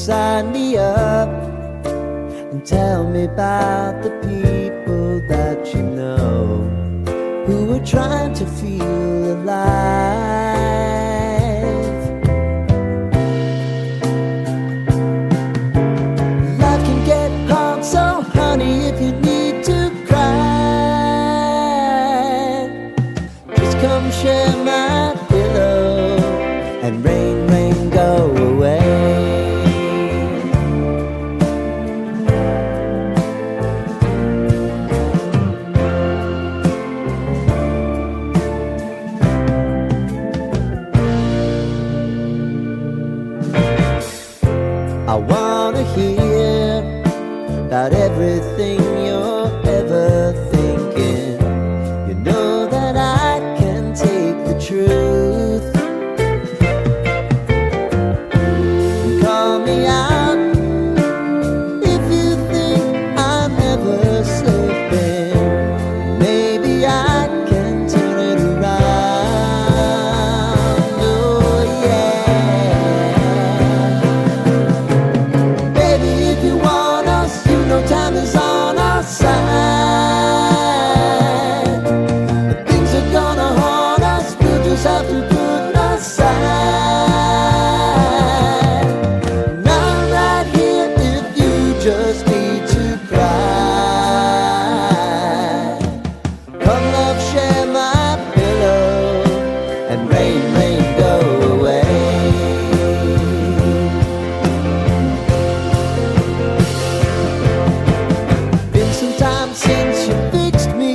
sign me up and tell me about the people that you know who are trying to feel alive. Life can get hard, so honey, if you need to cry, just come share my pillow and rain, rain, go away. I wanna hear about everything you're ever thinking. You know that I can take the truth. Call me out if you think I'm never slipping. Maybe I can turn it around. Oh yeah. Baby, if you want us, you know time is on our side. But things are gonna haunt us, we'll just have to put aside. Just need to cry. Come love, share my pillow and rain, rain, go away. Been some time since you fixed me,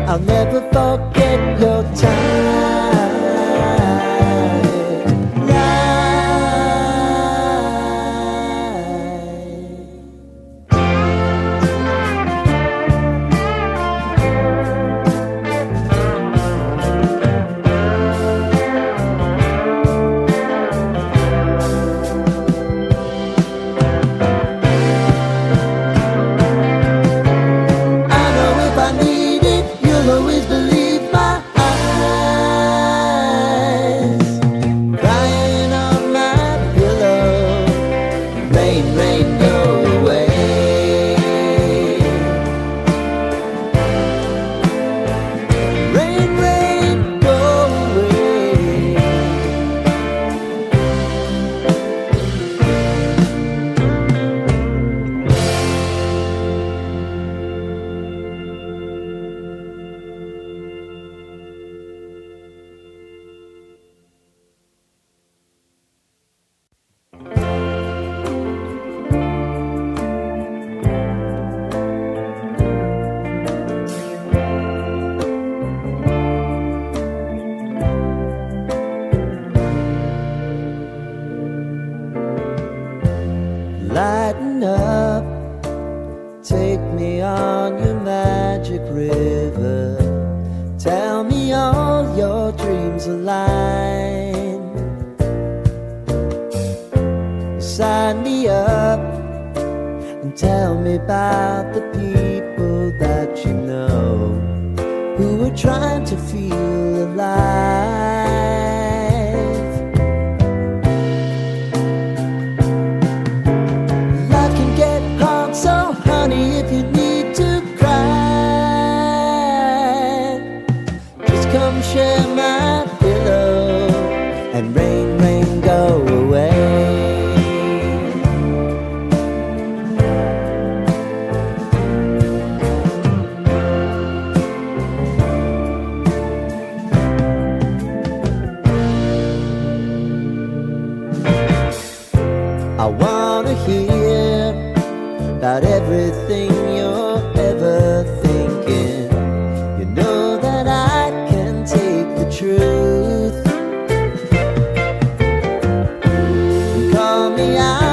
I'll never forget your time. Always believe my eyes, crying on my pillow, rain, rain, go away. Rain, rain, go away. Lighten up, take me on your magic river. Tell me all your dreams align. Sign me up and tell me about the people that you know who are trying to feel alive. So honey, if you need to cry, just come share my pillow and rain, rain, go away. I wanna hear about everything you're ever thinking. You know that I can take the truth. Call me out